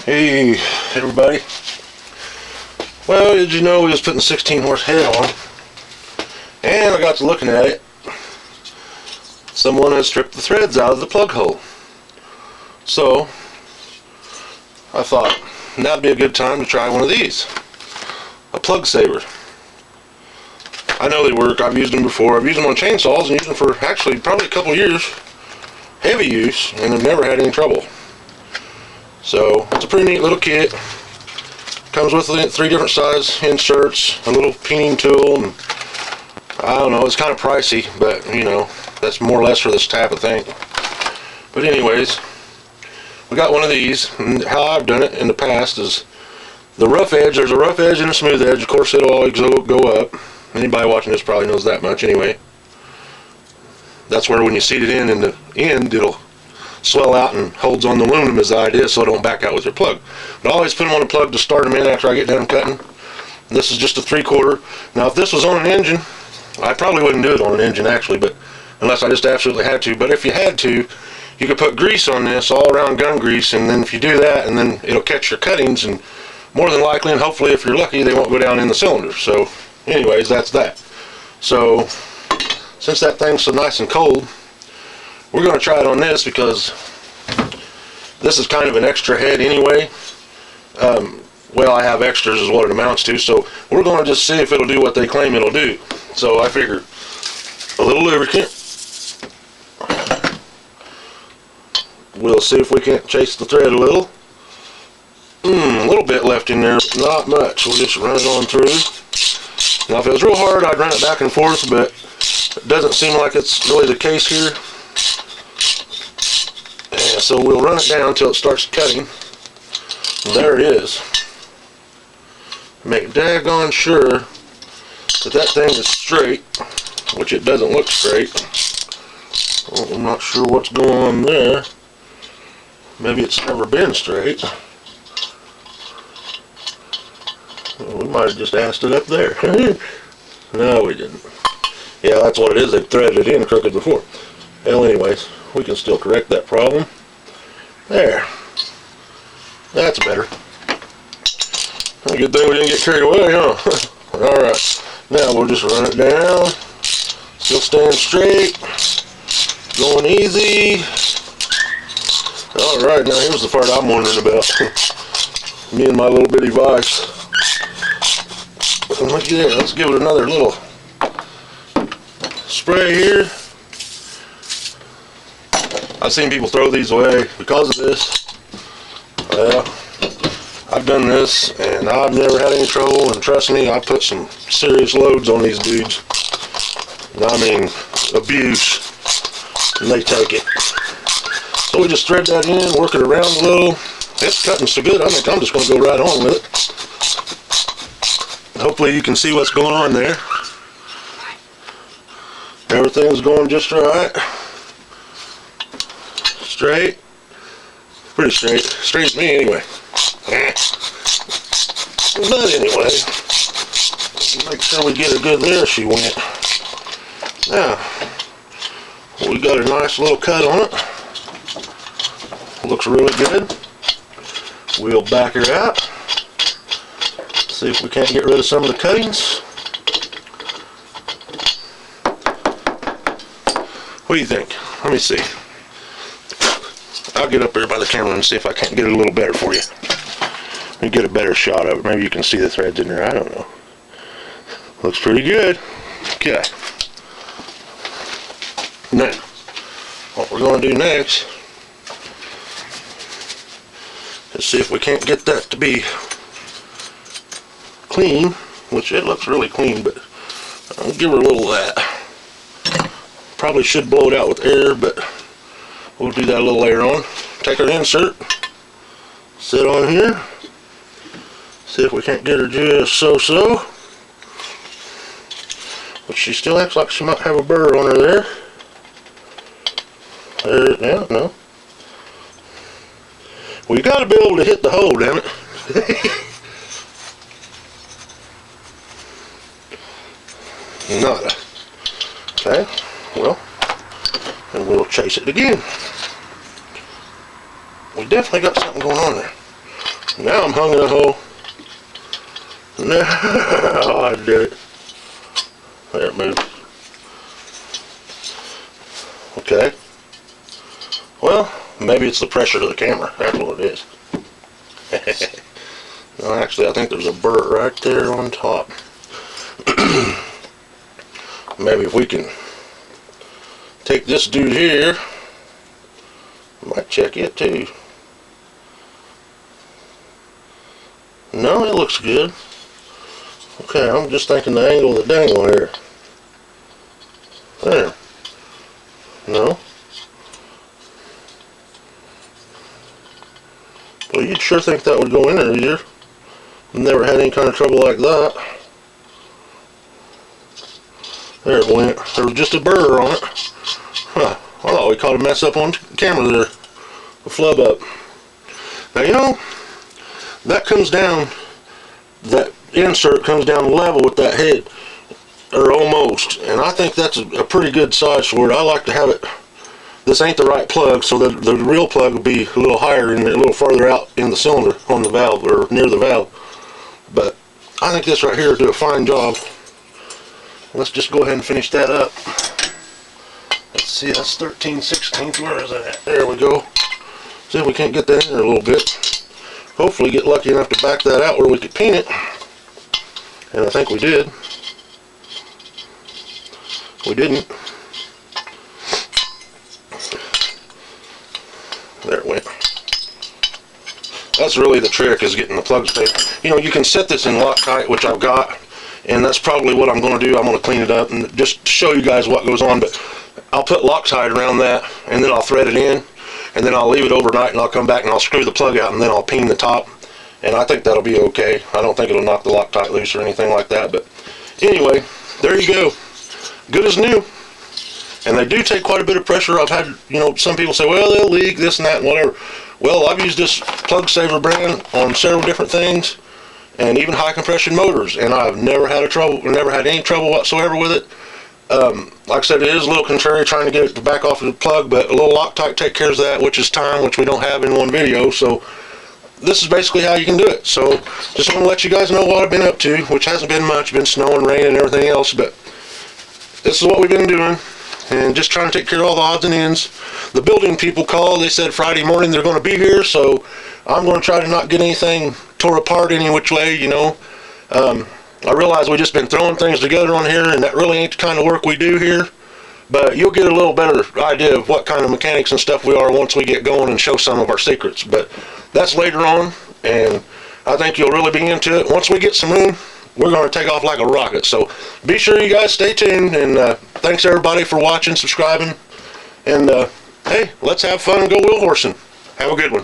Hey everybody. Well, did you know we was putting the 16 horse head on, and I got to looking at it. Someone had stripped the threads out of the plug hole. So I thought that'd be a good time to try one of these. A plug saver. I know they work. I've used them before. I've used them on chainsaws and used them for actually probably a couple years. Heavy use, and I've never had any trouble. So it's a pretty neat little kit. Comes with 3 different size inserts, a little peening tool, and I don't know, it's kind of pricey, but you know, that's more or less for this type of thing. But anyways, we got one of these, and how I've done it in the past is the rough edge, there's a rough edge and a smooth edge. Of course it'll always go up. Anybody watching this probably knows that much anyway. That's where when you seat it in the end, it'll swell out and holds on the aluminum as the idea, so it don't back out with your plug. But I always put them on a plug to start them in after I get done cutting. This is just a 3/4. Now if this was on an engine, I probably wouldn't do it on an engine actually, but unless I just absolutely had to. But if you had to, you could put grease on this, all around gun grease, and then if you do that, and then it'll catch your cuttings, and more than likely, and hopefully if you're lucky, they won't go down in the cylinder. So anyways, that's that. So since that thing's so nice and cold, we're going to try it on this because this is kind of an extra head anyway. Well, I have extras is what it amounts to, so we're going to just see if it'll do what they claim it'll do. So I figured a little lubricant. We'll see if we can't chase the thread a little. A little bit left in there, not much. We'll just run it on through. Now if it was real hard, I'd run it back and forth, but it doesn't seem like it's really the case here. And so we'll run it down until it starts cutting. There it is. Make daggone sure that that thing is straight, which it doesn't look straight. Well, I'm not sure what's going on there. Maybe it's never been straight. Well, we might have just asked it up there. No, we didn't. Yeah, that's what it is. They've threaded it in crooked before. Well, anyways, we can still correct that problem. There. That's better. Good thing we didn't get carried away, huh? Alright. Now we'll just run it down. Still staying straight. Going easy. Alright, now here's the part I'm wondering about. Me and my little bitty vise. Look at that. Let's give it another little spray here. I've seen people throw these away because of this. Well, I've done this and I've never had any trouble, and trust me, I put some serious loads on these dudes. I mean, abuse, and they take it. So we just thread that in, work it around a little. It's cutting so good, I think I'm just going to go right on with it. Hopefully you can see what's going on there. Everything's going just right. Straight. Pretty straight. Straight as me anyway. But anyway, make sure we get a good, there she went. Now, we got a nice little cut on it. Looks really good. We'll back her out. See if we can't get rid of some of the cuttings. What do you think? Let me see. I'll get up there by the camera and see if I can't get it a little better for you. Let me get a better shot of it. Maybe you can see the threads in there. I don't know. Looks pretty good. Okay. Now, what we're going to do next is see if we can't get that to be clean, which it looks really clean, but I'll give her a little of that. Probably should blow it out with air, but we'll do that a little later on. Take our insert, sit on here, see if we can't get her just so. But she still acts like she might have a burr on her there. There, yeah, no. Well, you got to be able to hit the hole, damn it. Nada. Okay, well, and we'll chase it again. We definitely got something going on there. Now I'm hung in a hole. Now I did it. There it moved. Okay. Well, maybe it's the pressure of the camera. That's what it is. No, actually, I think there's a burr right there on top. Maybe if we can take this dude here, might check it too. No, it looks good. Okay, I'm just thinking the angle of the dangle here. There. No. Well, you'd sure think that would go in there easier. Never had any kind of trouble like that. There it went. There was just a burr on it. Huh. I thought we caught a mess up on camera there. A flub up. Now, you know, that comes down, that insert comes down level with that head, or almost. And I think that's a pretty good size for it. I like to have it, this ain't the right plug, so the real plug would be a little higher and a little farther out in the cylinder on the valve, or near the valve. But I think this right here will do a fine job. Let's just go ahead and finish that up. Let's see, that's 13/16. Where is that at? There we go. See if we can't get that in there a little bit. Hopefully get lucky enough to back that out where we could pin it. And I think we did. We didn't. There it went. That's really the trick, is getting the plug space. You know, you can set this in Loctite, which I've got, and that's probably what I'm going to do. I'm going to clean it up and just show you guys what goes on, but I'll put Loctite around that, and then I'll thread it in, and then I'll leave it overnight, and I'll come back and I'll screw the plug out, and then I'll peen the top, and I think that'll be okay. I don't think it'll knock the Loctite loose or anything like that, but anyway, there you go. Good as new. And they do take quite a bit of pressure. I've had, you know, some people say, well, they'll leak, this and that, and whatever. Well, I've used this plug saver brand on several different things, and even high compression motors, and I've never had any trouble whatsoever with it. Like I said, it is a little contrary trying to get it to back off of the plug, but a little Loctite take care of that, which is time, which we don't have in one video. So this is basically how you can do it. So just want to let you guys know what I've been up to, which hasn't been much, been snow and rain and everything else, but this is what we've been doing. And just trying to take care of all the odds and ends. The building people called. They said Friday morning they're going to be here, so I'm going to try to not get anything tore apart any which way, you know. I realize we've just been throwing things together on here, and that really ain't the kind of work we do here. But you'll get a little better idea of what kind of mechanics and stuff we are once we get going and show some of our secrets. But that's later on, and I think you'll really be into it. Once we get some room, we're going to take off like a rocket. So be sure you guys stay tuned, and thanks everybody for watching, subscribing, and hey, let's have fun and go wheel horsing. Have a good one.